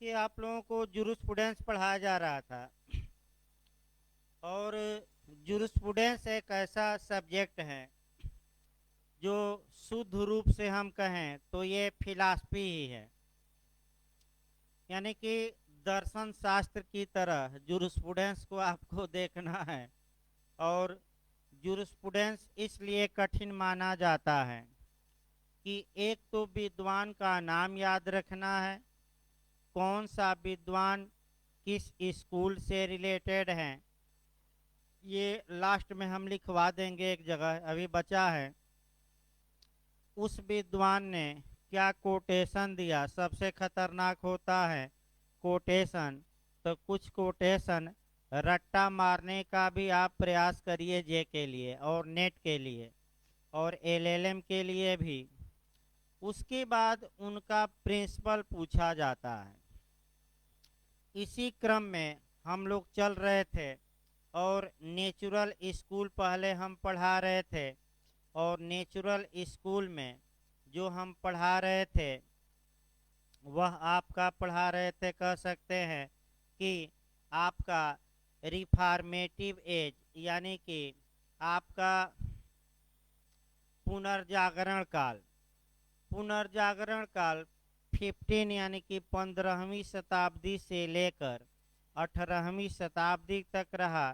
कि आप लोगों को जूरिस्प्रूडेंस पढ़ाया जा रहा था। और जूरिस्प्रूडेंस एक ऐसा सब्जेक्ट है जो शुद्ध रूप से हम कहें तो ये फिलॉसफी ही है। यानी कि दर्शन शास्त्र की तरह जूरिस्प्रूडेंस को आपको देखना है। और जूरिस्प्रूडेंस इसलिए कठिन माना जाता है कि एक तो विद्वान का नाम याद रखना है, कौन सा विद्वान किस स्कूल से रिलेटेड है। ये लास्ट में हम लिखवा देंगे एक जगह, अभी बचा है। उस विद्वान ने क्या कोटेशन दिया, सबसे खतरनाक होता है कोटेशन। तो कुछ कोटेशन रट्टा मारने का भी आप प्रयास करिए जे के लिए और नेट के लिए और एलएलएम के लिए भी। उसके बाद उनका प्रिंसिपल पूछा जाता है। इसी क्रम में हम लोग चल रहे थे और नेचुरल स्कूल पहले हम पढ़ा रहे थे। और नेचुरल स्कूल में जो हम पढ़ा रहे थे वह आपका पढ़ा रहे थे, कह सकते हैं कि आपका रिफॉर्मेटिव एज, यानी कि आपका पुनर्जागरण काल। पुनर्जागरण काल 15 यानी कि 15वीं शताब्दी से लेकर 18वीं शताब्दी तक रहा।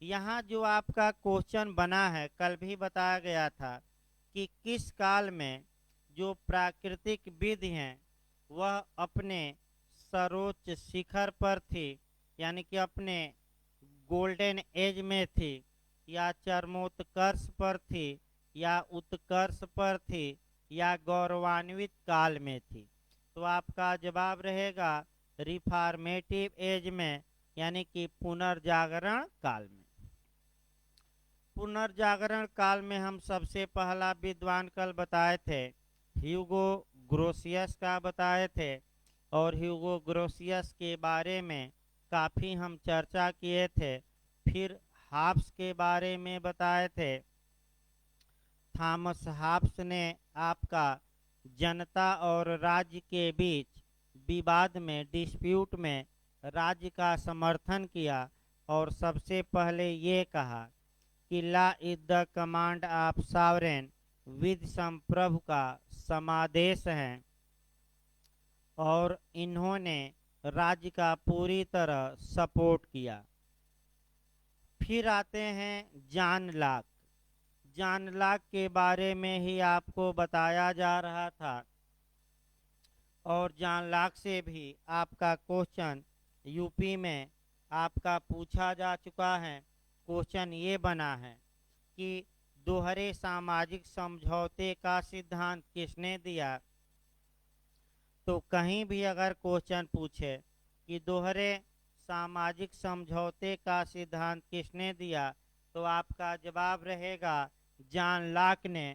यहाँ जो आपका क्वेश्चन बना है, कल भी बताया गया था कि किस काल में जो प्राकृतिक विधि हैं वह अपने सर्वोच्च शिखर पर थी, यानी कि अपने गोल्डन एज में थी, या चरमोत्कर्ष पर थी, या उत्कर्ष पर थी, या गौरवान्वित काल में थी। तो आपका जवाब रहेगा रिफॉर्मेटिव एज में, यानी कि पुनर्जागरण काल में। पुनर्जागरण काल में हम सबसे पहला विद्वान कल बताए थे ह्यूगो ग्रोसियस का बताए थे। और ह्यूगो ग्रोसियस के बारे में काफ़ी हम चर्चा किए थे। फिर हाब्स के बारे में बताए थे। थॉमस हाब्स ने आपका जनता और राज्य के बीच विवाद में, डिस्प्यूट में राज्य का समर्थन किया और सबसे पहले ये कहा कि law is the command of sovereign, with संप्रभु का समादेश है। और इन्होंने राज्य का पूरी तरह सपोर्ट किया। फिर आते हैं जॉन लॉक। जॉन लॉक के बारे में ही आपको बताया जा रहा था। और जॉन लॉक से भी आपका क्वेश्चन यूपी में आपका पूछा जा चुका है। क्वेश्चन ये बना है कि दोहरे सामाजिक समझौते का सिद्धांत किसने दिया। तो कहीं भी अगर क्वेश्चन पूछे कि दोहरे सामाजिक समझौते का सिद्धांत किसने दिया, तो आपका जवाब रहेगा जॉन लॉक ने।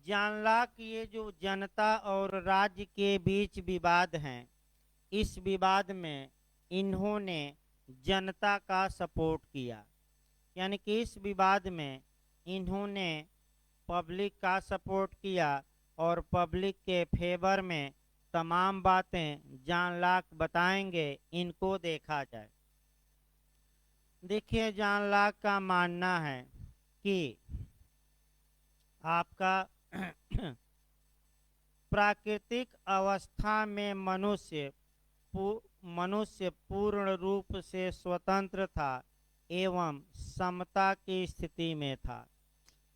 जॉन लॉक ये जो जनता और राज्य के बीच विवाद हैं, इस विवाद में इन्होंने जनता का सपोर्ट किया। यानी कि इस विवाद में इन्होंने पब्लिक का सपोर्ट किया और पब्लिक के फेवर में तमाम बातें जॉन लॉक बताएंगे, इनको देखा जाए। देखिए, जॉन लॉक का मानना है कि आपका प्राकृतिक अवस्था में मनुष्य पूर्ण रूप से स्वतंत्र था एवं समता की स्थिति में था।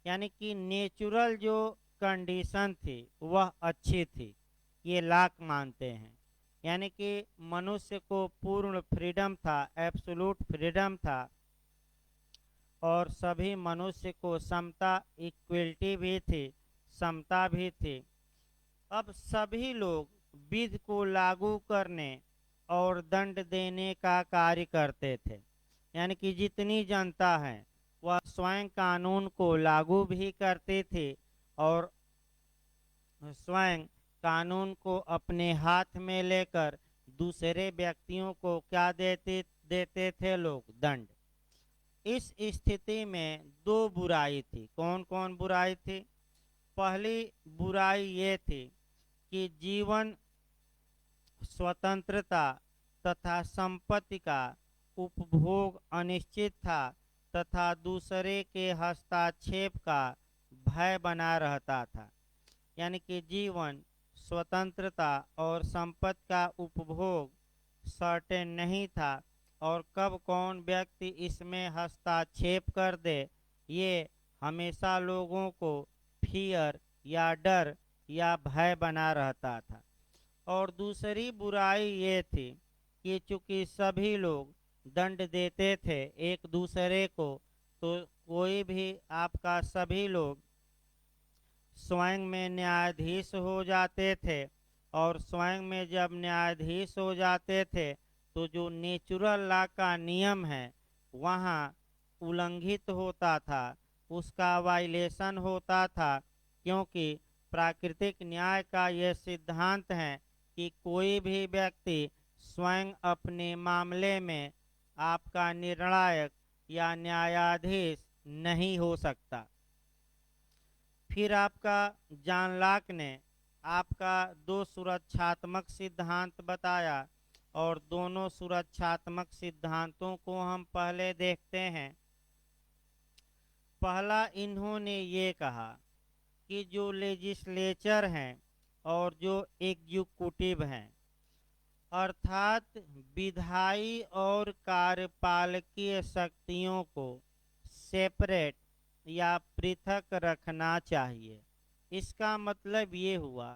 यानी कि नेचुरल जो कंडीशन थी वह अच्छी थी, ये लॉक मानते हैं। यानी कि मनुष्य को पूर्ण फ्रीडम था, एब्सोल्यूट फ्रीडम था। और सभी मनुष्य को समता, इक्वलिटी भी थी, समता भी थी। अब सभी लोग विधि को लागू करने और दंड देने का कार्य करते थे। यानी कि जितनी जनता है वह स्वयं कानून को लागू भी करती थी और स्वयं कानून को अपने हाथ में लेकर दूसरे व्यक्तियों को क्या देते थे लोग, दंड। इस स्थिति में दो बुराई थी। कौन कौन बुराई थी? पहली बुराई ये थी कि जीवन स्वतंत्रता तथा संपत्ति का उपभोग अनिश्चित था तथा दूसरे के हस्तक्षेप का भय बना रहता था। यानी कि जीवन, स्वतंत्रता और संपत्ति का उपभोग सर्टेन नहीं था और कब कौन व्यक्ति इसमें हस्तक्षेप कर दे, ये हमेशा लोगों को फियर या डर या भय बना रहता था। और दूसरी बुराई ये थी कि चूंकि सभी लोग दंड देते थे एक दूसरे को, तो कोई भी आपका सभी लोग स्वयं में न्यायाधीश हो जाते थे और स्वयं में जब न्यायाधीश हो जाते थे तो जो नेचुरल लॉ का नियम है वहाँ उल्लंघित होता था, उसका वायलेशन होता था, क्योंकि प्राकृतिक न्याय का यह सिद्धांत है कि कोई भी व्यक्ति स्वयं अपने मामले में आपका निर्णायक या न्यायाधीश नहीं हो सकता। फिर आपका जॉन लॉक ने आपका दो सुरक्षात्मक सिद्धांत बताया और दोनों सुरक्षात्मक सिद्धांतों को हम पहले देखते हैं। पहला इन्होंने ये कहा कि जो लेजिस्लेचर हैं और जो एग्जीक्यूटिव हैं, अर्थात विधायी और कार्यपालकीय शक्तियों को सेपरेट या पृथक रखना चाहिए। इसका मतलब ये हुआ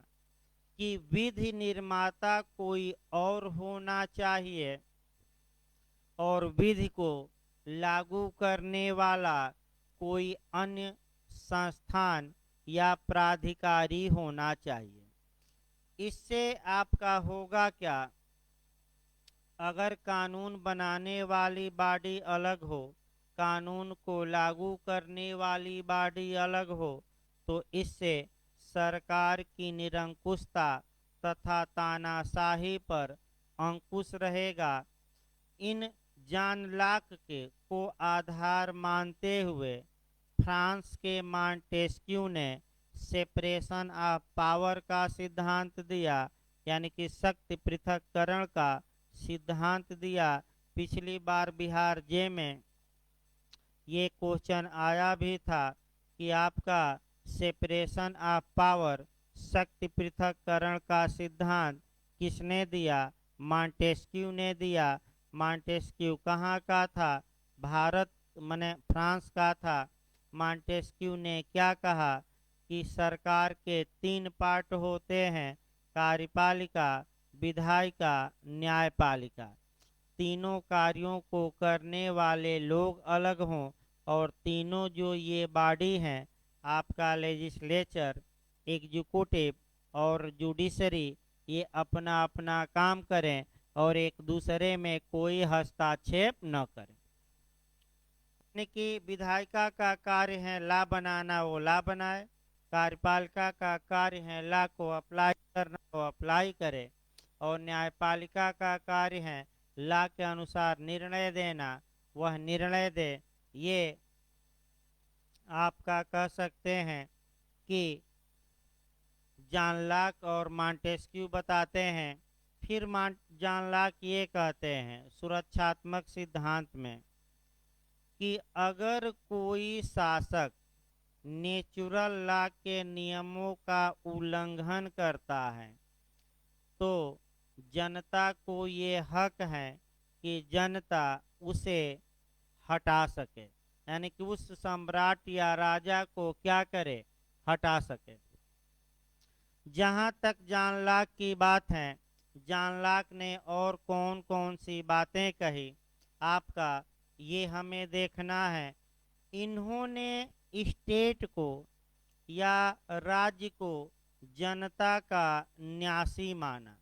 कि विधि निर्माता कोई और होना चाहिए और विधि को लागू करने वाला कोई अन्य संस्थान या प्राधिकारी होना चाहिए। इससे आपका होगा क्या, अगर कानून बनाने वाली बॉडी अलग हो, कानून को लागू करने वाली बॉडी अलग हो, तो इससे सरकार की निरंकुशता तथा तानाशाही पर अंकुश रहेगा। इन जॉन लॉक के को आधार मानते हुए फ्रांस के मॉन्टेस्क्यू ने सेपरेशन ऑफ पावर का सिद्धांत दिया, यानी कि शक्ति पृथक्करण का सिद्धांत दिया। पिछली बार बिहार जे में ये क्वेश्चन आया भी था कि आपका सेपरेशन ऑफ पावर, शक्ति पृथक्करण का सिद्धांत किसने दिया? मॉन्टेस्क्यू ने दिया। मॉन्टेस्क्यू कहाँ का था? भारत माने फ्रांस का था। मॉन्टेस्क्यू ने क्या कहा कि सरकार के 3 पार्ट होते हैं, कार्यपालिका, विधायिका, न्यायपालिका। तीनों कार्यों को करने वाले लोग अलग हों और तीनों जो ये बॉडी हैं, आपका लेजिस्लेचर, एग्जीक्यूटिव और जुडिशरी, ये अपना अपना काम करें और एक दूसरे में कोई हस्तक्षेप न करें। यानी कि विधायिका का कार्य है ला बनाना, वो ला बनाए। कार्यपालिका का कार्य है ला को अप्लाई करना, वो अप्लाई करे। और न्यायपालिका का कार्य है ला के अनुसार निर्णय देना, वह निर्णय दे। ये आपका कह सकते हैं कि जॉन लॉक और मॉन्टेस्क्यू बताते हैं। फिर जॉन लॉक ये कहते हैं सुरक्षात्मक सिद्धांत में कि अगर कोई शासक नेचुरल लॉ के नियमों का उल्लंघन करता है तो जनता को ये हक है कि जनता उसे हटा सके, यानी कि उस सम्राट या राजा को क्या करे? हटा सके। जहाँ तक जॉन लॉक की बात है, जॉन लॉक ने और कौन कौन सी बातें कही आपका ये हमें देखना है। इन्होंने स्टेट को या राज्य को जनता का न्यासी माना,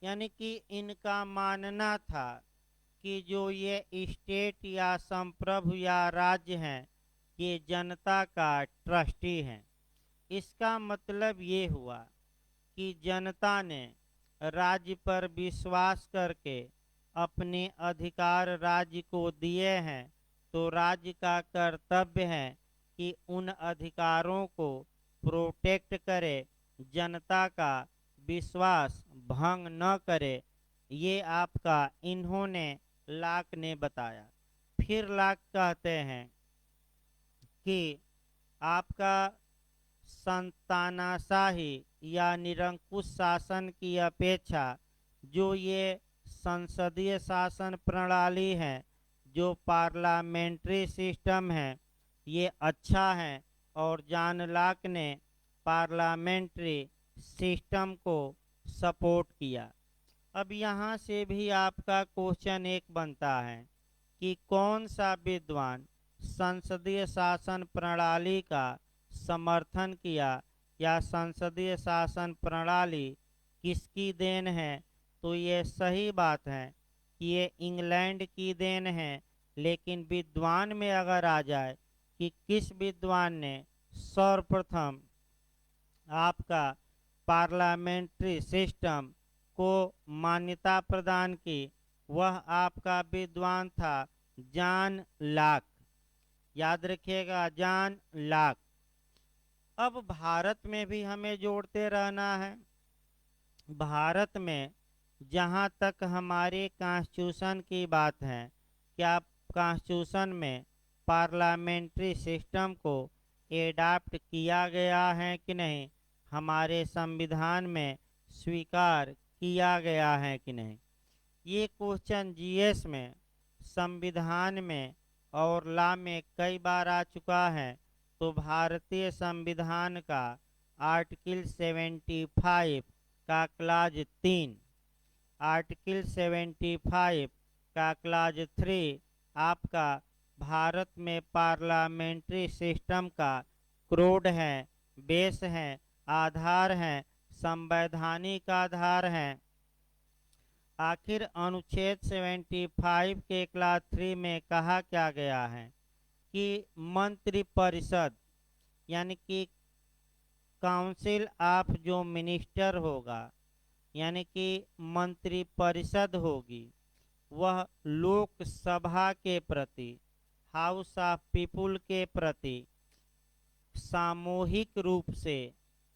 यानी कि इनका मानना था कि जो ये स्टेट या संप्रभु या राज्य हैं, ये जनता का ट्रस्टी हैं। इसका मतलब ये हुआ कि जनता ने राज्य पर विश्वास करके अपने अधिकार राज्य को दिए हैं, तो राज्य का कर्तव्य है कि उन अधिकारों को प्रोटेक्ट करे, जनता का विश्वास भंग न करे, ये आपका इन्होंने लाक ने बताया। फिर लाक कहते हैं कि आपका संतानाशाही या निरंकुश शासन की अपेक्षा जो ये संसदीय शासन प्रणाली है, जो पार्लियामेंट्री सिस्टम है, ये अच्छा है। और जॉन लॉक ने पार्लियामेंट्री सिस्टम को सपोर्ट किया। अब यहाँ से भी आपका क्वेश्चन एक बनता है कि कौन सा विद्वान संसदीय शासन प्रणाली का समर्थन किया या संसदीय शासन प्रणाली किसकी देन है। तो ये सही बात है कि ये इंग्लैंड की देन है। लेकिन विद्वान में अगर आ जाए कि किस विद्वान ने सर्वप्रथम आपका पार्लियामेंट्री सिस्टम को मान्यता प्रदान की, वह आपका विद्वान था जॉन लॉक। याद रखिएगा, जॉन लॉक। अब भारत में भी हमें जोड़ते रहना है। भारत में जहाँ तक हमारे कॉन्स्टिट्यूशन की बात है, क्या कॉन्स्टिट्यूशन में पार्लियामेंट्री सिस्टम को एडाप्ट किया गया है कि नहीं, हमारे संविधान में स्वीकार किया गया है कि नहीं। ये क्वेश्चन जीएस में, संविधान में और लॉ में कई बार आ चुका है। तो भारतीय संविधान का आर्टिकल 75 का क्लाज 3, आर्टिकल 75 का क्लाज 3 आपका भारत में पार्लियामेंट्री सिस्टम का क्रोड है, बेस है, आधार है, संवैधानिक आधार है। आखिर अनुच्छेद 75 के क्लास 3 में कहा क्या गया है कि मंत्रिपरिषद यानी कि काउंसिल ऑफ जो मिनिस्टर होगा, यानी कि मंत्रिपरिषद होगी, वह लोकसभा के प्रति, हाउस ऑफ पीपुल के प्रति सामूहिक रूप से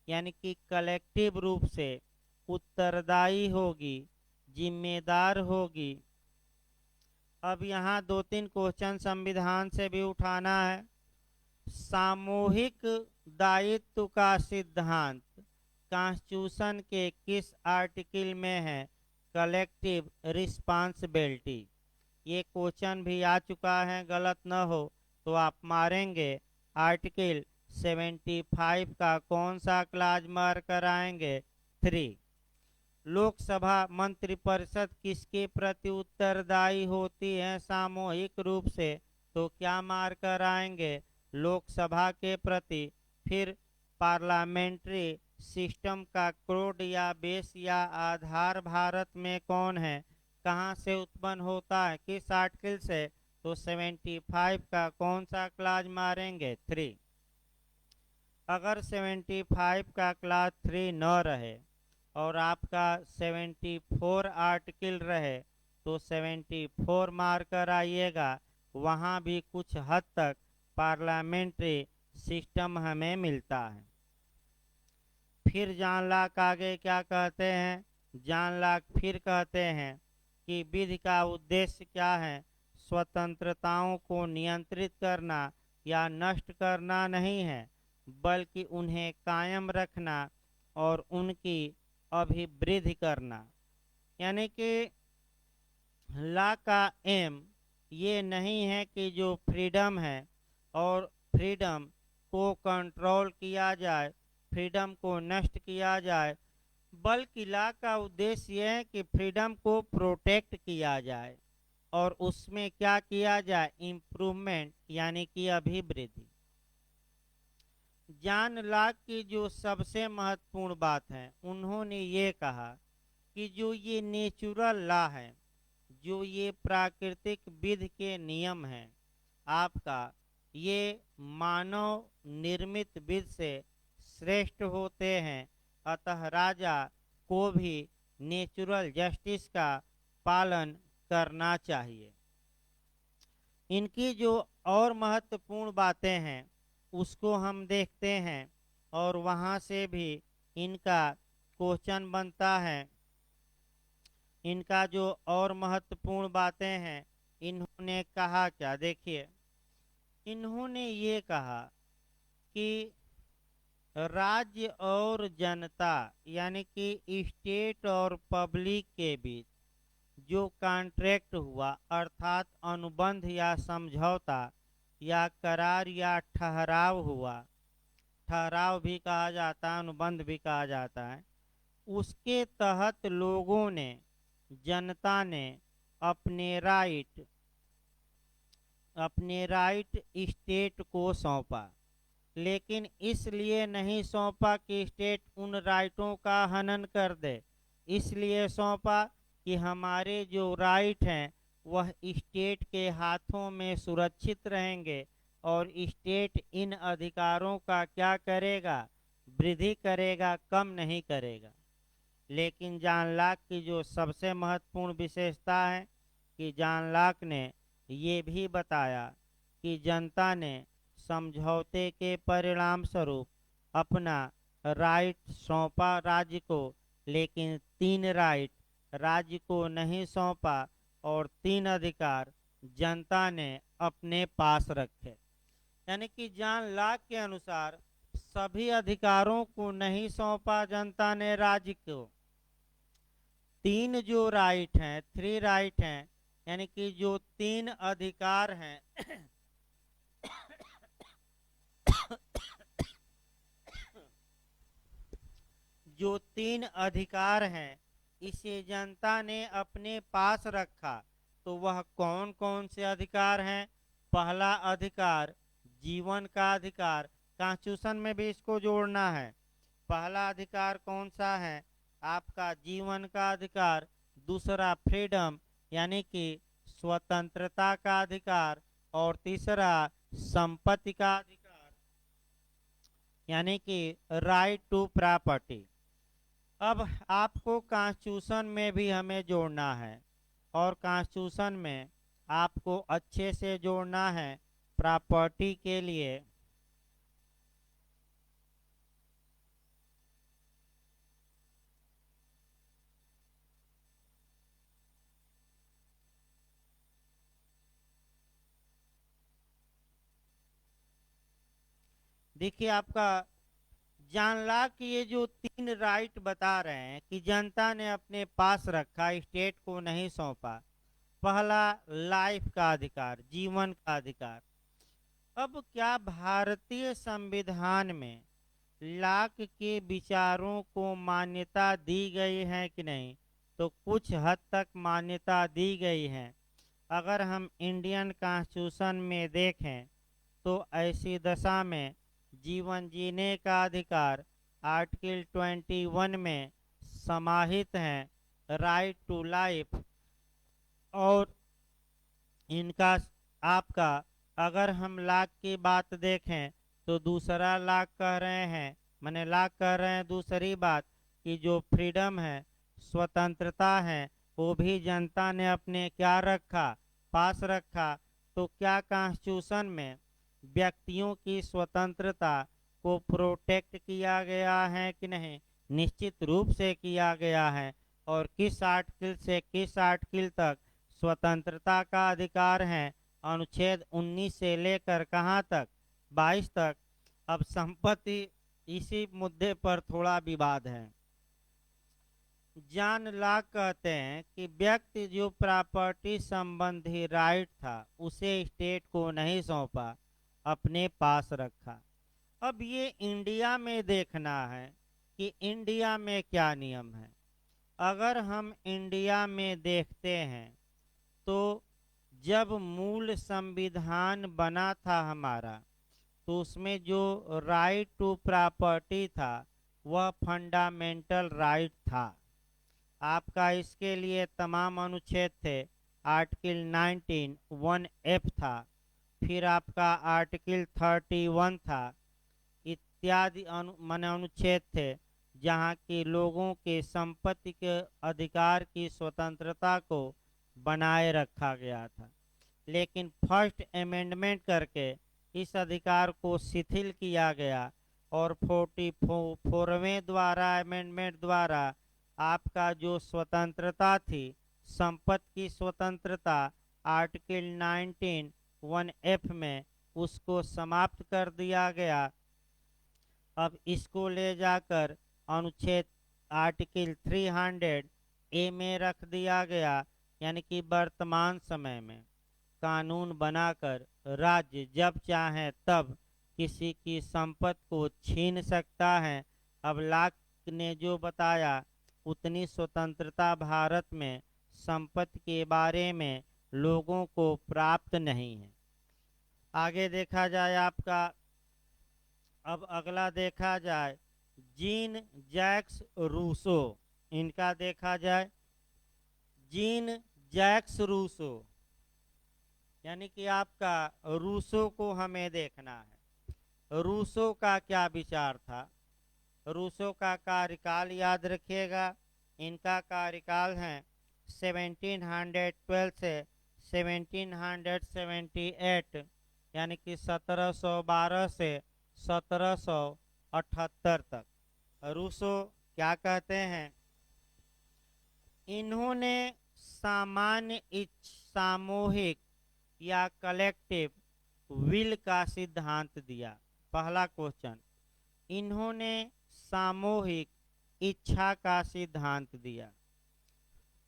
यानी कि कलेक्टिव रूप से उत्तरदायी होगी, जिम्मेदार होगी। अब यहाँ 2-3 क्वेश्चन संविधान से भी उठाना है। सामूहिक दायित्व का सिद्धांत कॉन्स्टिट्यूशन के किस आर्टिकल में है। Collective responsibility. ये क्वेश्चन भी आ चुका है, गलत न हो तो आप मारेंगे आर्टिकल 75 का कौन सा क्लाज मार कर आएंगे, 3। लोकसभा मंत्रिपरिषद किसके प्रति उत्तरदायी होती है सामूहिक रूप से, तो क्या मार कर आएंगे, लोकसभा के प्रति। फिर पार्लियामेंट्री सिस्टम का क्रोड या बेस या आधार भारत में कौन है, कहाँ से उत्पन्न होता है, किस आर्टिकल से, तो 75 का कौन सा क्लाज मारेंगे, 3। अगर 75 का क्लास 3 न रहे और आपका 74 आर्टिकल रहे तो 74 मार कर आइएगा। वहाँ भी कुछ हद तक पार्लियामेंट्री सिस्टम हमें मिलता है। फिर जॉन लॉक आगे क्या कहते हैं, जॉन लॉक फिर कहते हैं कि विधि का उद्देश्य क्या है, स्वतंत्रताओं को नियंत्रित करना या नष्ट करना नहीं है, बल्कि उन्हें कायम रखना और उनकी अभिवृद्धि करना। यानी कि लॉ का एम ये नहीं है कि जो फ्रीडम है और फ्रीडम को कंट्रोल किया जाए, फ्रीडम को नष्ट किया जाए, बल्कि लॉ का उद्देश्य यह है कि फ्रीडम को प्रोटेक्ट किया जाए और उसमें क्या किया जाए, इम्प्रूवमेंट यानी कि अभिवृद्धि। जॉन लॉक की जो सबसे महत्वपूर्ण बात है, उन्होंने ये कहा कि जो ये नेचुरल लॉ है, जो ये प्राकृतिक विधि के नियम हैं आपका, ये मानव निर्मित विधि से श्रेष्ठ होते हैं। अतः राजा को भी नेचुरल जस्टिस का पालन करना चाहिए। इनकी जो और महत्वपूर्ण बातें हैं उसको हम देखते हैं और वहाँ से भी इनका क्वेश्चन बनता है, इनका जो और महत्वपूर्ण बातें हैं, इन्होंने कहा क्या, देखिए इन्होंने ये कहा कि राज्य और जनता यानी कि स्टेट और पब्लिक के बीच जो कॉन्ट्रैक्ट हुआ अर्थात अनुबंध या समझौता या करार या ठहराव हुआ, ठहराव भी कहा जाता है, अनुबंध भी कहा जाता है, उसके तहत लोगों ने, जनता ने अपने राइट स्टेट को सौंपा। लेकिन इसलिए नहीं सौंपा कि स्टेट उन राइटों का हनन कर दे, इसलिए सौंपा कि हमारे जो राइट हैं वह स्टेट के हाथों में सुरक्षित रहेंगे और स्टेट इन अधिकारों का क्या करेगा, वृद्धि करेगा, कम नहीं करेगा। लेकिन जॉन लॉक की जो सबसे महत्वपूर्ण विशेषता है कि जॉन लॉक ने ये भी बताया कि जनता ने समझौते के परिणाम स्वरूप अपना राइट सौंपा राज्य को, लेकिन 3 राइट राज्य को नहीं सौंपा और 3 अधिकार जनता ने अपने पास रखे। यानी कि जॉन लॉक के अनुसार सभी अधिकारों को नहीं सौंपा जनता ने राज्य को, 3 जो राइट हैं, 3 राइट हैं, यानी कि जो 3 अधिकार हैं जो 3 अधिकार हैं, इसे जनता ने अपने पास रखा। तो वह कौन कौन से अधिकार हैं? पहला अधिकार जीवन का अधिकार, कॉन्स्टिट्यूशन में भी इसको जोड़ना है। पहला अधिकार कौन सा है? आपका जीवन का अधिकार। दूसरा फ्रीडम यानी कि स्वतंत्रता का अधिकार, और तीसरा संपत्ति का अधिकार यानी कि राइट टू प्रॉपर्टी। अब आपको कॉन्स्टिट्यूशन में भी हमें जोड़ना है और कॉन्स्टिट्यूशन में आपको अच्छे से जोड़ना है प्रॉपर्टी के लिए। देखिए आपका जॉन लॉक ये जो 3 राइट बता रहे हैं कि जनता ने अपने पास रखा, स्टेट को नहीं सौंपा। पहला लाइफ का अधिकार, जीवन का अधिकार। अब क्या भारतीय संविधान में लॉक के विचारों को मान्यता दी गई है कि नहीं? तो कुछ हद तक मान्यता दी गई है। अगर हम इंडियन कॉन्स्टिट्यूशन में देखें तो ऐसी दशा में जीवन जीने का अधिकार आर्टिकल 21 में समाहित है, राइट टू लाइफ। और इनका आपका अगर हम लॉक की बात देखें तो दूसरा लॉक कह रहे हैं, मैंने लॉक कह रहे हैं दूसरी बात कि जो फ्रीडम है, स्वतंत्रता है, वो भी जनता ने अपने क्या रखा, पास रखा। तो क्या कॉन्स्टिट्यूशन में व्यक्तियों की स्वतंत्रता को प्रोटेक्ट किया गया है कि नहीं? निश्चित रूप से किया गया है। और किस आर्टिकल से किस आर्टिकल तक स्वतंत्रता का अधिकार है? अनुच्छेद 19 से लेकर कहाँ तक? 22 तक। अब संपत्ति, इसी मुद्दे पर थोड़ा विवाद है। जॉन लॉक कहते हैं कि व्यक्ति जो प्रॉपर्टी संबंधी राइट था उसे स्टेट को नहीं सौंपा, अपने पास रखा। अब ये इंडिया में देखना है कि इंडिया में क्या नियम है। अगर हम इंडिया में देखते हैं तो जब मूल संविधान बना था हमारा, तो उसमें जो राइट टू प्रॉपर्टी था वह फंडामेंटल राइट था। आपका इसके लिए तमाम अनुच्छेद थे। आर्टिकल 19 1F था, फिर आपका आर्टिकल 31 था, इत्यादि अनुच्छेद थे जहाँ की लोगों के संपत्ति के अधिकार की स्वतंत्रता को बनाए रखा गया था। लेकिन फर्स्ट अमेंडमेंट करके इस अधिकार को शिथिल किया गया और 44वें द्वारा अमेंडमेंट द्वारा आपका जो स्वतंत्रता थी, संपत्ति की स्वतंत्रता, आर्टिकल 19 1F में उसको समाप्त कर दिया गया। अब इसको ले जाकर अनुच्छेद आर्टिकल 300A में रख दिया गया, यानी कि वर्तमान समय में कानून बनाकर राज्य जब चाहे तब किसी की संपत्ति को छीन सकता है। अब लॉक ने जो बताया, उतनी स्वतंत्रता भारत में संपत्ति के बारे में लोगों को प्राप्त नहीं है। आगे देखा जाए आपका, अब अगला देखा जाए जीन जैक्स रूसो, इनका देखा जाए जीन जैक्स रूसो, यानी कि आपका रूसो को हमें देखना है। रूसो का क्या विचार था? रूसो का कार्यकाल याद रखिएगा, इनका कार्यकाल है 1712 से 1778, यानी कि 1712 से 1778 तक। रूसो क्या कहते हैं? इन्होंने सामूहिक या कलेक्टिव विल का सिद्धांत दिया। पहला क्वेश्चन, इन्होंने सामूहिक इच्छा का सिद्धांत दिया,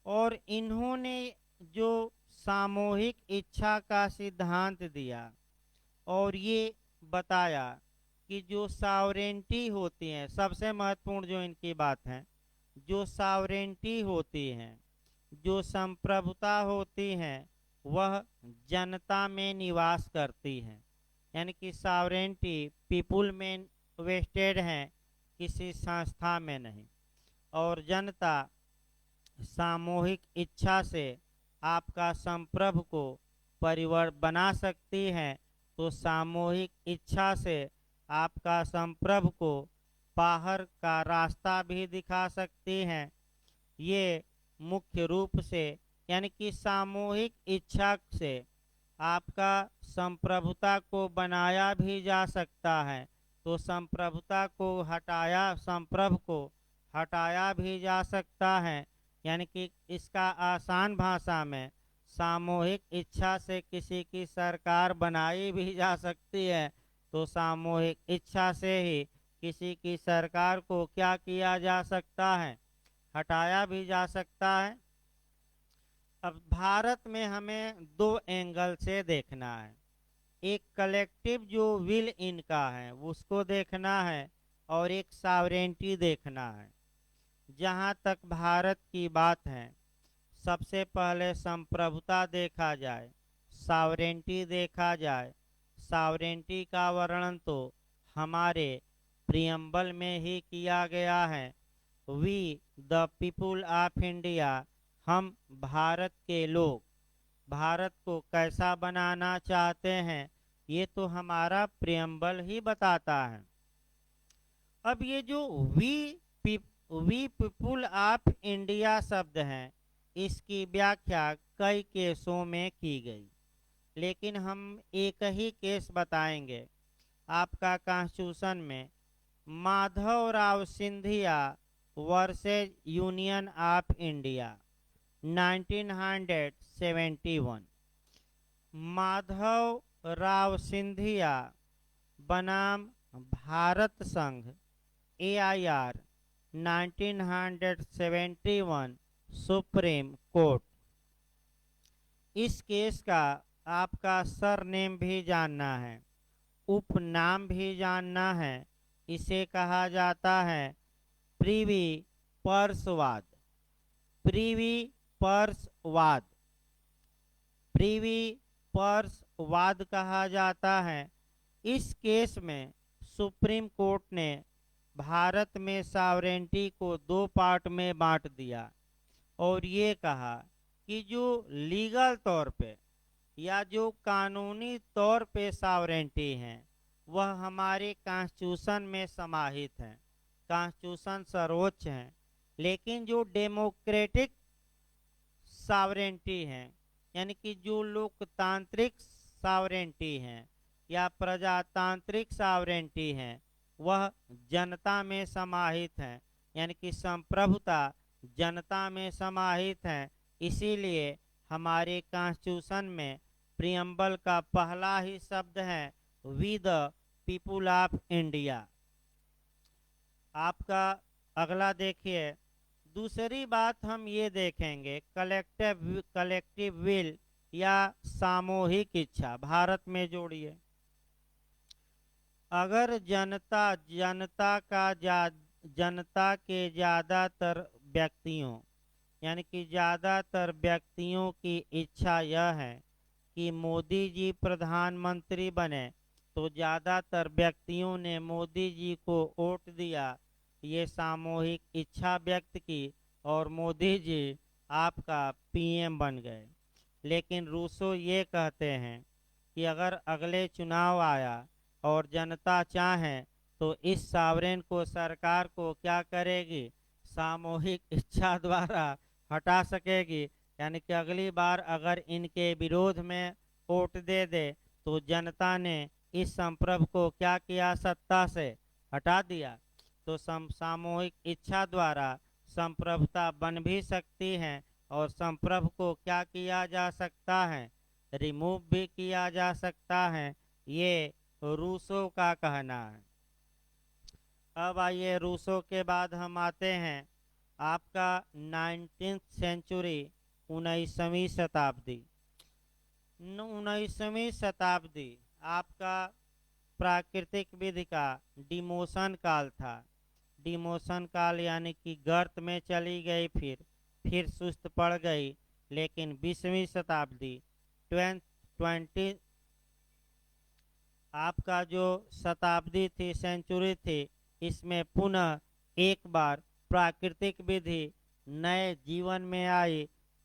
और इन्होंने जो सामूहिक इच्छा का सिद्धांत दिया और ये बताया कि जो सॉवरेंटी होती है, सबसे महत्वपूर्ण जो इनकी बात है, जो सॉवरेंटी होती है, जो संप्रभुता होती है, वह जनता में निवास करती है। यानी कि सॉवरेंटी पीपुल में वेस्टेड है, किसी संस्था में नहीं। और जनता सामूहिक इच्छा से आपका संप्रभु को परिवर्तन बना सकती है, तो सामूहिक इच्छा से आपका संप्रभु को बाहर का रास्ता भी दिखा सकती है। ये मुख्य रूप से, यानी कि सामूहिक इच्छा से आपका संप्रभुता को बनाया भी जा सकता है, तो संप्रभुता को हटाया, संप्रभु को हटाया भी जा सकता है। यानी कि इसका आसान भाषा में, सामूहिक इच्छा से किसी की सरकार बनाई भी जा सकती है, तो सामूहिक इच्छा से ही किसी की सरकार को क्या किया जा सकता है? हटाया भी जा सकता है। अब भारत में हमें दो एंगल से देखना है, एक कलेक्टिव जो विल इनका है उसको देखना है, और एक सॉवरेंटी देखना है। जहाँ तक भारत की बात है, सबसे पहले संप्रभुता देखा जाए, सॉवरेंटी देखा जाए। सॉवरेंटी का वर्णन तो हमारे प्रियम्बल में ही किया गया है। We the people of India, हम भारत के लोग भारत को कैसा बनाना चाहते हैं, ये तो हमारा प्रियम्बल ही बताता है। अब ये जो वी पीपुल ऑफ इंडिया शब्द है, इसकी व्याख्या कई केसों में की गई, लेकिन हम एक ही केस बताएंगे। आपका कॉन्स्टिट्यूशन में Madhav Rao Scindia versus union of India 1971, Madhav Rao Scindia बनाम भारत संघ AIR 1971 सुप्रीम कोर्ट। इस केस का आपका सरनेम भी जानना है, उपनाम भी जानना है। इसे कहा जाता है प्रिवी पर्सवाद। प्रिवी पर्सवाद, प्रिवी पर्सवाद कहा जाता है। इस केस में सुप्रीम कोर्ट ने भारत में सॉवरेंटी को दो पार्ट में बांट दिया, और ये कहा कि जो लीगल तौर पे या जो कानूनी तौर पे सॉवरेंटी है, वह हमारे कॉन्स्टिट्यूशन में समाहित है। कॉन्स्टिट्यूशन सर्वोच्च है, लेकिन जो डेमोक्रेटिक सॉवरेंटी है, यानी कि जो लोकतांत्रिक सॉवरेंटी है या प्रजातांत्रिक सॉवरेंटी है, वह जनता में समाहित है, यानी कि संप्रभुता जनता में समाहित है। इसीलिए हमारे कॉन्स्टिट्यूशन में प्रियम्बल का पहला ही शब्द है we the people of India. आपका अगला देखिए, दूसरी बात हम ये देखेंगे कलेक्टिव विल या सामूहिक इच्छा। भारत में जोड़िए, अगर जनता के ज़्यादातर व्यक्तियों, यानी कि ज़्यादातर व्यक्तियों की इच्छा यह है कि मोदी जी प्रधानमंत्री बने, तो ज़्यादातर व्यक्तियों ने मोदी जी को वोट दिया, ये सामूहिक इच्छा व्यक्त की और मोदी जी आपका पीएम बन गए। लेकिन रूसो ये कहते हैं कि अगर अगले चुनाव आया और जनता चाहे तो इस सॉवरेन को, सरकार को क्या करेगी, सामूहिक इच्छा द्वारा हटा सकेगी। यानी कि अगली बार अगर इनके विरोध में वोट दे दे तो जनता ने इस संप्रभु को क्या किया, सत्ता से हटा दिया। तो सामूहिक इच्छा द्वारा संप्रभुता बन भी सकती है और संप्रभु को क्या किया जा सकता है, रिमूव भी किया जा सकता है। ये रूसो का कहना है। अब आइए, रूसो के बाद हम आते हैं आपका 19वीं सेंचुरी, 19वीं शताब्दी। 19वीं शताब्दी आपका प्राकृतिक विधि का डिमोशन काल था। डिमोशन काल यानी कि गर्त में चली गई, फिर सुस्त पड़ गई। लेकिन 20वीं शताब्दी 20 आपका जो शताब्दी थी, सेंचुरी थी, इसमें पुनः एक बार प्राकृतिक विधि नए जीवन में आई,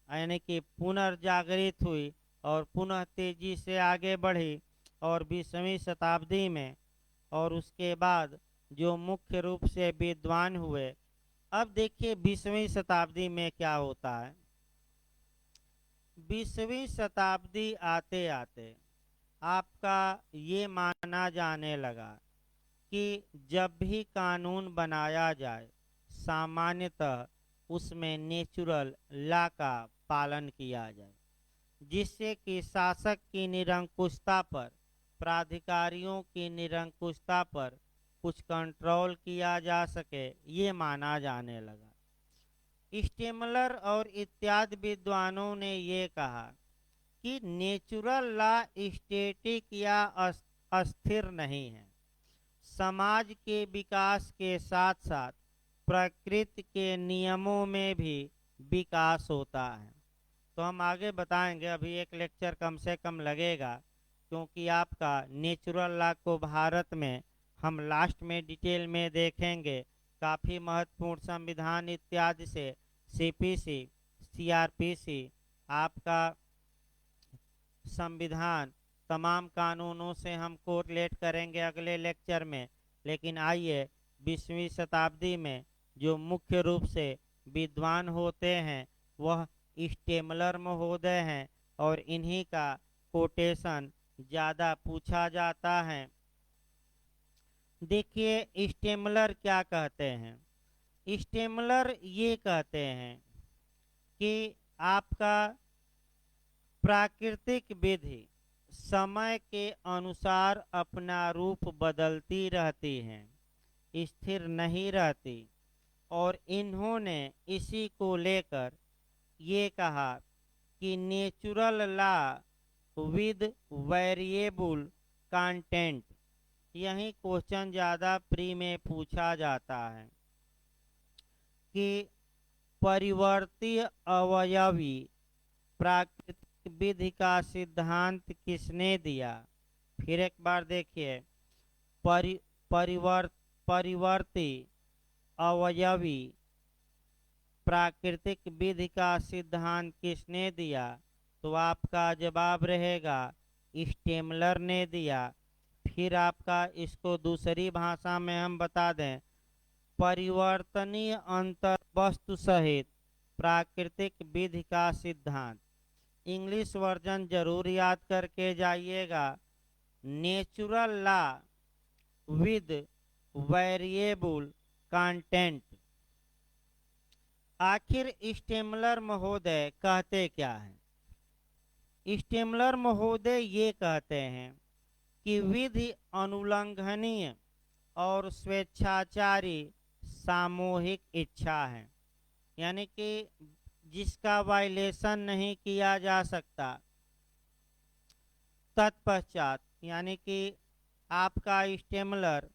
यानी कि पुनर्जागृत हुई और पुनः तेजी से आगे बढ़ी। और 20वीं शताब्दी में और उसके बाद जो मुख्य रूप से विद्वान हुए। अब देखिए 20वीं शताब्दी में क्या होता है। 20वीं शताब्दी आते आते आपका ये माना जाने लगा कि जब भी कानून बनाया जाए, सामान्यतः उसमें नेचुरल लॉ का पालन किया जाए, जिससे कि शासक की निरंकुशता पर, प्राधिकारियों की निरंकुशता पर कुछ कंट्रोल किया जा सके, ये माना जाने लगा। स्टेमलर और इत्यादि विद्वानों ने ये कहा कि नेचुरल लॉ स्टैटिक या अस्थिर नहीं है। समाज के विकास के साथ साथ प्रकृति के नियमों में भी विकास होता है। तो हम आगे बताएंगे, अभी एक लेक्चर कम से कम लगेगा, क्योंकि आपका नेचुरल लॉ को भारत में हम लास्ट में डिटेल में देखेंगे। काफ़ी महत्वपूर्ण संविधान इत्यादि से सीपीसी, सीआरपीसी, आपका संविधान, तमाम कानूनों से हम कोरिलेट करेंगे अगले लेक्चर में। लेकिन आइए, 20वीं शताब्दी में जो मुख्य रूप से विद्वान होते हैं वह स्टेमलर महोदय हैं और इन्हीं का कोटेशन ज़्यादा पूछा जाता है। देखिए स्टेमलर क्या कहते हैं। स्टेमलर ये कहते हैं कि आपका प्राकृतिक विधि समय के अनुसार अपना रूप बदलती रहती हैं, स्थिर नहीं रहती। और इन्होंने इसी को लेकर ये कहा कि natural law with variable content. यही क्वेश्चन ज़्यादा प्री में पूछा जाता है कि परिवर्ती अवयवी प्राकृतिक विधि का सिद्धांत किसने दिया। फिर एक बार देखिए, परिवर्ती अवयवी प्राकृतिक विधि का सिद्धांत किसने दिया, तो आपका जवाब रहेगा स्टेमलर ने दिया। फिर आपका इसको दूसरी भाषा में हम बता दें, परिवर्तनीय अंतर वस्तु सहित प्राकृतिक विधि का सिद्धांत। इंग्लिश वर्जन जरूर याद करके जाइएगा, natural law with variable content. आखिर स्टेमलर महोदय कहते क्या हैं? स्टेमलर महोदय ये कहते हैं कि विधि अनुल्लंघनीय और स्वेच्छाचारी सामूहिक इच्छा है, यानी कि जिसका वायलेशन नहीं किया जा सकता। तत्पश्चात यानी कि आपका स्टेमलर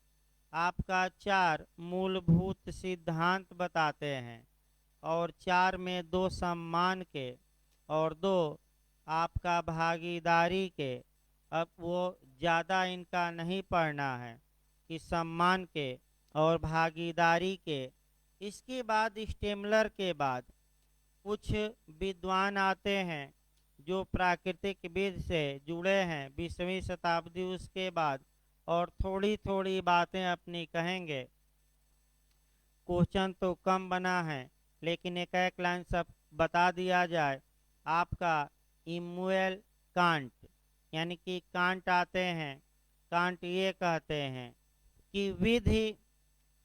आपका 4 मूलभूत सिद्धांत बताते हैं, और 4 में 2 सम्मान के और 2 आपका भागीदारी के। अब वो ज़्यादा इनका नहीं पढ़ना है कि सम्मान के और भागीदारी के। इसके बाद स्टेमलर के बाद कुछ विद्वान आते हैं जो प्राकृतिक विद से जुड़े हैं 20वीं शताब्दी उसके बाद, और थोड़ी थोड़ी बातें अपनी कहेंगे। क्वेश्चन तो कम बना है, लेकिन एक एक लाइन सब बता दिया जाए। आपका इमुएल कांट, यानी कि कांट आते हैं। कांट ये कहते हैं कि विधि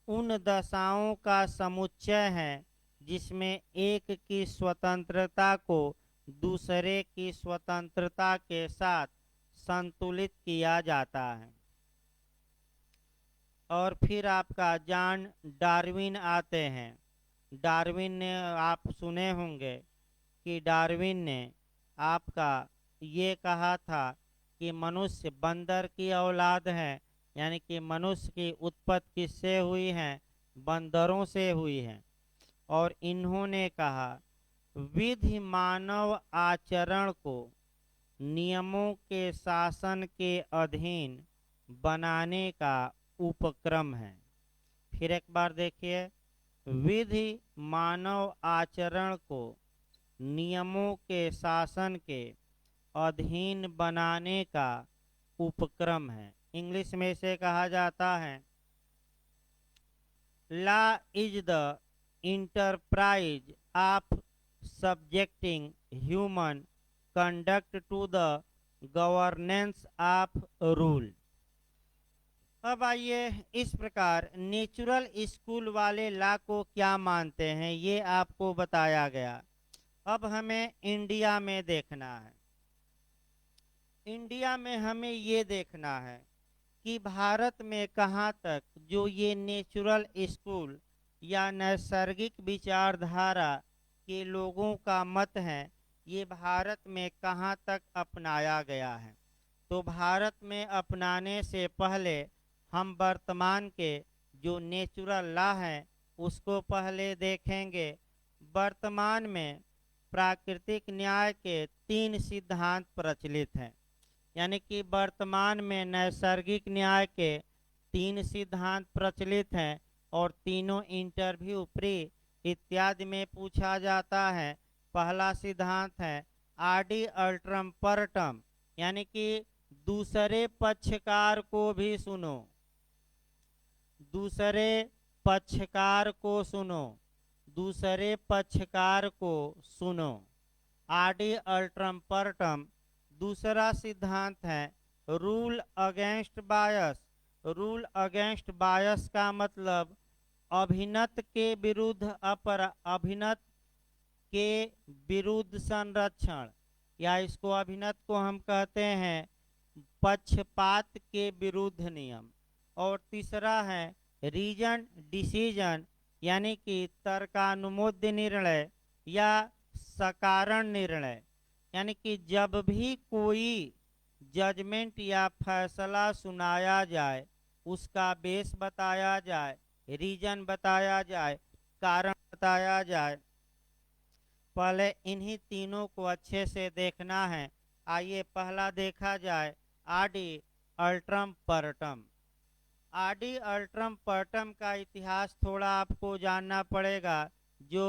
उन दशाओं का समुच्चय है जिसमें एक की स्वतंत्रता को दूसरे की स्वतंत्रता के साथ संतुलित किया जाता है। और फिर आपका जॉन डार्विन आते हैं। डार्विन ने आप सुने होंगे कि डार्विन ने आपका ये कहा था कि मनुष्य बंदर की औलाद है, यानी कि मनुष्य की उत्पत्ति किससे हुई है? बंदरों से हुई है। और इन्होंने कहा विधि मानव आचरण को नियमों के शासन के अधीन बनाने का उपक्रम है। फिर एक बार देखिए, विधि मानव आचरण को नियमों के शासन के अधीन बनाने का उपक्रम है। इंग्लिश में इसे कहा जाता है law is the enterprise of subjecting human conduct to the governance of rule. अब आइए, इस प्रकार नेचुरल स्कूल वाले लॉ को क्या मानते हैं ये आपको बताया गया। अब हमें इंडिया में देखना है। इंडिया में हमें ये देखना है कि भारत में कहाँ तक जो ये नेचुरल स्कूल या नैसर्गिक विचारधारा के लोगों का मत है, ये भारत में कहाँ तक अपनाया गया है। तो भारत में अपनाने से पहले हम वर्तमान के जो नेचुरल लॉ है उसको पहले देखेंगे। वर्तमान में प्राकृतिक न्याय के 3 सिद्धांत प्रचलित हैं, यानी कि वर्तमान में नैसर्गिक न्याय के 3 सिद्धांत प्रचलित हैं, और तीनों इंटरव्यू प्री इत्यादि में पूछा जाता है। पहला सिद्धांत है आडि अल्ट्रम परटम, यानी कि दूसरे पक्षकार को भी सुनो, दूसरे पक्षकार को सुनो, दूसरे पक्षकार को सुनो, आडि अल्ट्रम परटम। दूसरा सिद्धांत है रूल अगेंस्ट बायस। रूल अगेंस्ट बायस का मतलब अभिनत के विरुद्ध अभिनत के विरुद्ध संरक्षण, या इसको अभिनत को हम कहते हैं पक्षपात के विरुद्ध नियम। और तीसरा है रीजन डिसीजन, यानी कि तर्कानुमोद्य निर्णय या सकारण निर्णय, यानी कि जब भी कोई जजमेंट या फैसला सुनाया जाए उसका बेस बताया जाए, रीजन बताया जाए, कारण बताया जाए। पहले इन्हीं तीनों को अच्छे से देखना है। आइए पहला देखा जाए आडि अल्ट्रम परटम। आडि अल्ट्रम परटम का इतिहास थोड़ा आपको जानना पड़ेगा, जो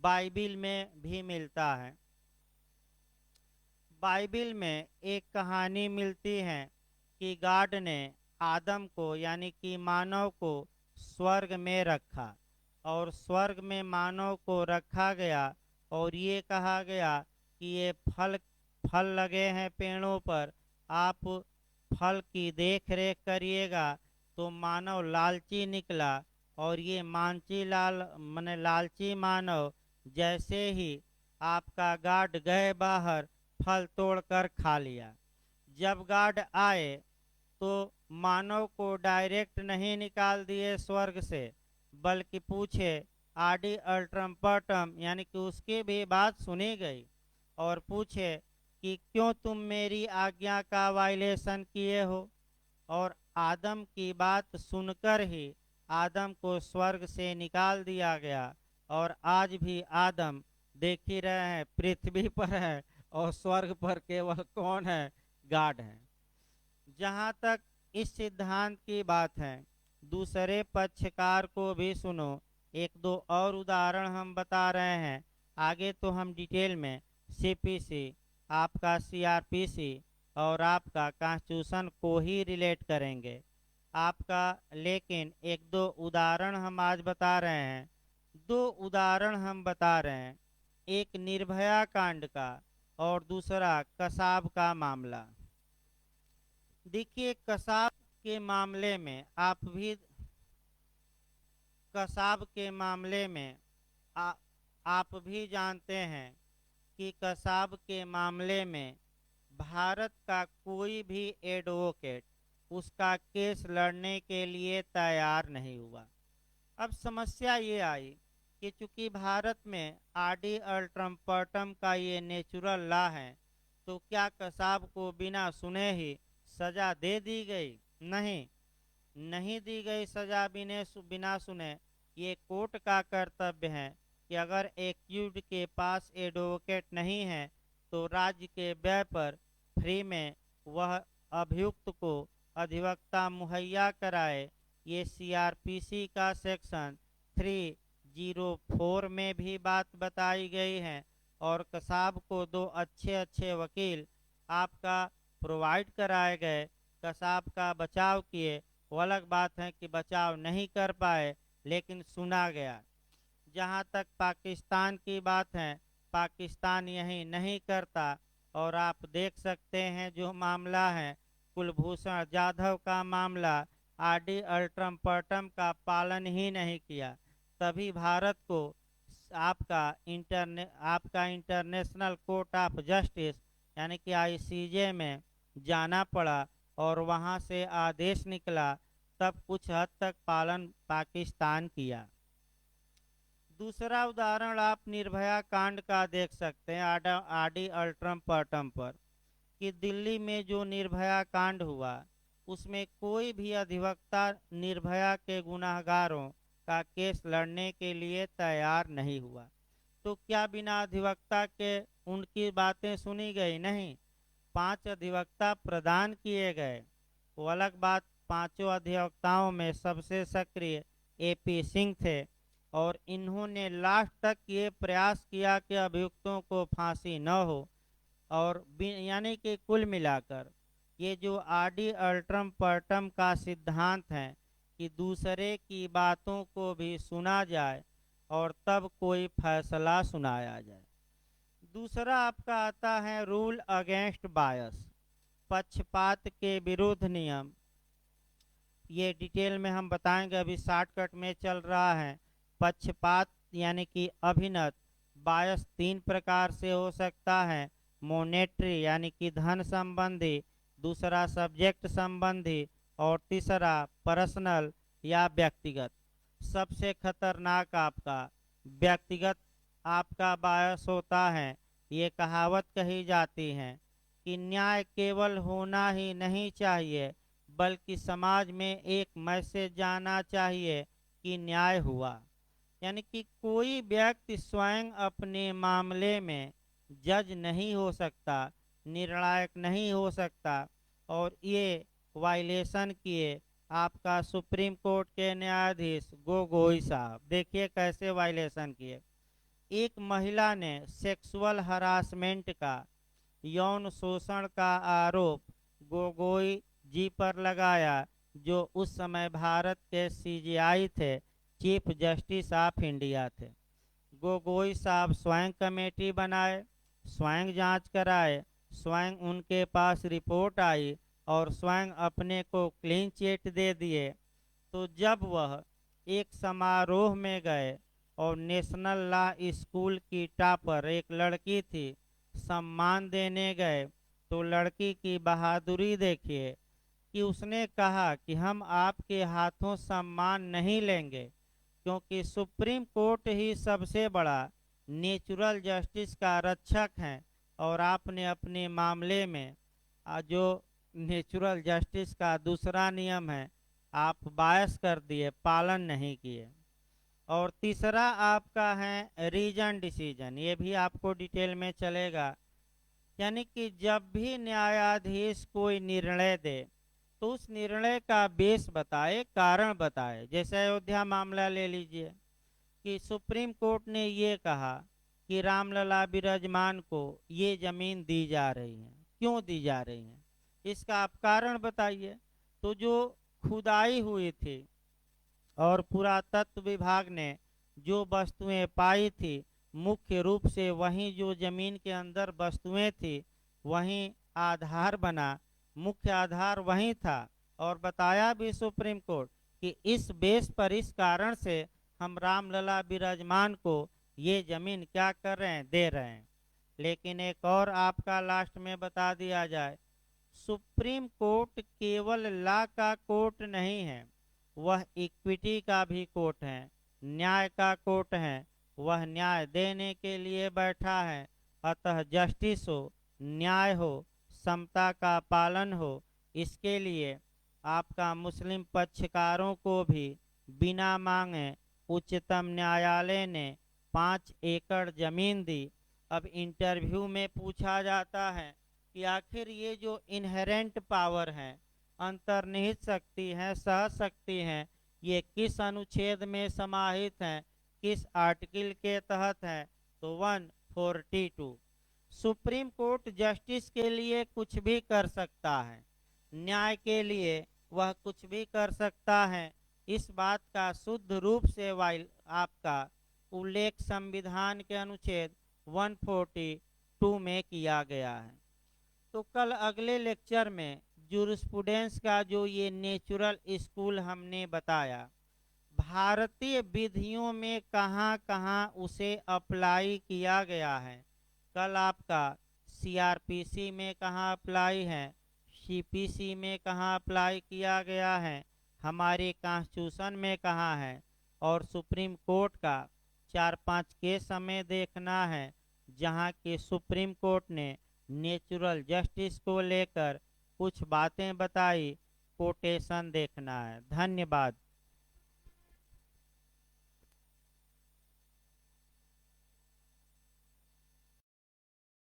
बाइबिल में भी मिलता है। बाइबिल में एक कहानी मिलती है कि गॉड ने आदम को यानी कि मानव को स्वर्ग में रखा, और स्वर्ग में मानव को रखा गया, और ये कहा गया कि ये फल लगे हैं पेड़ों पर, आप फल की देख रेख करिएगा तो मानव लालची निकला, और ये लालची मानव जैसे ही आपका गार्ड गए बाहर, फल तोड़कर खा लिया। जब गार्ड आए तो मानव को डायरेक्ट नहीं निकाल दिए स्वर्ग से, बल्कि पूछे आडि अल्ट्रम पर्टम, यानी कि उसकी भी बात सुनी गई, और पूछे कि क्यों तुम मेरी आज्ञा का वायलेशन किए हो। और आदम की बात सुनकर ही आदम को स्वर्ग से निकाल दिया गया। और आज भी आदम देख ही रहे हैं पृथ्वी पर है, और स्वर्ग पर केवल कौन है? गॉड है। जहाँ तक इस सिद्धांत की बात है, दूसरे पक्षकार को भी सुनो। एक दो और उदाहरण हम बता रहे हैं, आगे तो हम डिटेल में सीपीसी, आपका सीआरपीसी और आपका कॉन्स्टिट्यूशन को ही रिलेट करेंगे आपका। लेकिन एक दो उदाहरण हम आज बता रहे हैं। दो उदाहरण हम बता रहे हैं, एक निर्भया कांड का और दूसरा कसाब का मामला। देखिए, कसाब के मामले में कसाब के मामले में आ, आप भी जानते हैं कि कसाब के मामले में भारत का कोई भी एडवोकेट उसका केस लड़ने के लिए तैयार नहीं हुआ। अब समस्या ये आई कि चूंकि भारत में आडि अल्ट्रम पर्टम का ये नेचुरल लॉ है, तो क्या कसाब को बिना सुने ही सजा दे दी गई? नहीं, नहीं दी गई सजा बिना सुने। ये कोर्ट का कर्तव्य है कि अगर एक्यूज्ड के पास एडवोकेट नहीं है तो राज्य के व्यय पर फ्री में वह अभियुक्त को अधिवक्ता मुहैया कराए। ये सीआरपीसी का सेक्शन 304 में भी बात बताई गई है। और कसाब को दो अच्छे अच्छे वकील आपका प्रोवाइड कराए गए, कसाब का बचाव किए। वो अलग बात है कि बचाव नहीं कर पाए, लेकिन सुना गया। जहाँ तक पाकिस्तान की बात है, पाकिस्तान यही नहीं करता। और आप देख सकते हैं जो मामला है कुलभूषण जाधव का मामला, आडि अल्ट्रम पर्टम का पालन ही नहीं किया, तभी भारत को आपका इंटरनेशनल कोर्ट ऑफ जस्टिस यानी कि आईसीजे में जाना पड़ा, और वहाँ से आदेश निकला। तब कुछ हद तक पालन पाकिस्तान किया। दूसरा उदाहरण आप निर्भया कांड का देख सकते हैं आडि अल्ट्रम पर्टम पर, कि दिल्ली में जो निर्भया कांड हुआ उसमें कोई भी अधिवक्ता निर्भया के गुनाहगारों का केस लड़ने के लिए तैयार नहीं हुआ। तो क्या बिना अधिवक्ता के उनकी बातें सुनी गई? नहीं, 5 अधिवक्ता प्रदान किए गए। वो अलग बात, पांचों अधिवक्ताओं में सबसे सक्रिय एपी सिंह थे, और इन्होंने लास्ट तक ये प्रयास किया कि अभियुक्तों को फांसी न हो। और यानी कि कुल मिलाकर ये जो आडि अल्ट्रम पर्टम का सिद्धांत है कि दूसरे की बातों को भी सुना जाए और तब कोई फैसला सुनाया जाए। दूसरा आपका आता है रूल अगेंस्ट बायस, पक्षपात के विरुद्ध नियम। ये डिटेल में हम बताएंगे, अभी शॉर्टकट में चल रहा है। पक्षपात यानी कि अभिनत बायस 3 प्रकार से हो सकता है, मोनेटरी यानी कि धन संबंधी, दूसरा सब्जेक्ट संबंधी, और तीसरा पर्सनल या व्यक्तिगत। सबसे खतरनाक आपका व्यक्तिगत आपका बायस होता है। ये कहावत कही जाती है कि न्याय केवल होना ही नहीं चाहिए, बल्कि समाज में एक मैसेज जाना चाहिए कि न्याय हुआ। यानी कि कोई व्यक्ति स्वयं अपने मामले में जज नहीं हो सकता, निर्णायक नहीं हो सकता। और ये वायलेशन किए आपका सुप्रीम कोर्ट के न्यायाधीश गोगोई साहब। देखिए कैसे वायलेशन किए। एक महिला ने सेक्सुअल हरासमेंट का, यौन शोषण का आरोप गोगोई जी पर लगाया, जो उस समय भारत के सीजीआई थे, चीफ जस्टिस ऑफ इंडिया थे। गोगोई साहब स्वयं कमेटी बनाए, स्वयं जांच कराए, स्वयं उनके पास रिपोर्ट आई और स्वयं अपने को क्लीन चिट दे दिए। तो जब वह एक समारोह में गए और नेशनल लॉ स्कूल की टॉपर एक लड़की थी सम्मान देने गए, तो लड़की की बहादुरी देखिए कि उसने कहा कि हम आपके हाथों सम्मान नहीं लेंगे, क्योंकि सुप्रीम कोर्ट ही सबसे बड़ा नेचुरल जस्टिस का रक्षक है और आपने अपने मामले में जो नेचुरल जस्टिस का दूसरा नियम है आप बायस कर दिए, पालन नहीं किए। और तीसरा आपका है रीजन डिसीजन, ये भी आपको डिटेल में चलेगा। यानी कि जब भी न्यायाधीश कोई निर्णय दे तो उस निर्णय का बेस बताए, कारण बताए। जैसे अयोध्या मामला ले लीजिए कि सुप्रीम कोर्ट ने ये कहा कि रामलला विराजमान को ये जमीन दी जा रही है, क्यों दी जा रही है, इसका आप कारण बताइए। तो जो खुदाई हुई थी और पुरातत्व विभाग ने जो वस्तुएं पाई थी, मुख्य रूप से वहीं जो जमीन के अंदर वस्तुएं थी वहीं आधार बना, मुख्य आधार वहीं था। और बताया भी सुप्रीम कोर्ट कि इस बेस पर, इस कारण से हम रामलला विराजमान को ये जमीन क्या कर रहे हैं, दे रहे हैं। लेकिन एक और आपका लास्ट में बता दिया जाए, सुप्रीम कोर्ट केवल लॉ का कोर्ट नहीं है, वह इक्विटी का भी कोर्ट है, न्याय का कोर्ट है। वह न्याय देने के लिए बैठा है। अतः जस्टिस हो, न्याय हो, समता का पालन हो, इसके लिए आपका मुस्लिम पक्षकारों को भी बिना मांगे उच्चतम न्यायालय ने 5 एकड़ जमीन दी। अब इंटरव्यू में पूछा जाता है कि आखिर ये जो इनहेरेंट पावर है, अंतर्निहित शक्ति है, सह शक्ति है, ये किस अनुच्छेद में समाहित है, किस आर्टिकल के तहत है। तो 142। सुप्रीम कोर्ट जस्टिस के लिए कुछ भी कर सकता है, न्याय के लिए वह कुछ भी कर सकता है। इस बात का शुद्ध रूप से आपका उल्लेख संविधान के अनुच्छेद 142 में किया गया है। तो कल अगले लेक्चर में जूरिस्प्रूडेंस का जो ये नेचुरल स्कूल हमने बताया, भारतीय विधियों में कहाँ कहाँ उसे अप्लाई किया गया है। कल आपका सीआरपीसी में कहाँ अप्लाई है, सीपीसी में कहाँ अप्लाई किया गया है, हमारे कॉन्स्टिट्यूशन में कहाँ है, और सुप्रीम कोर्ट का 4-5 केस हमें देखना है जहाँ के सुप्रीम कोर्ट ने नेचुरल जस्टिस को लेकर कुछ बातें बताई, कोटेशन देखना है। धन्यवाद।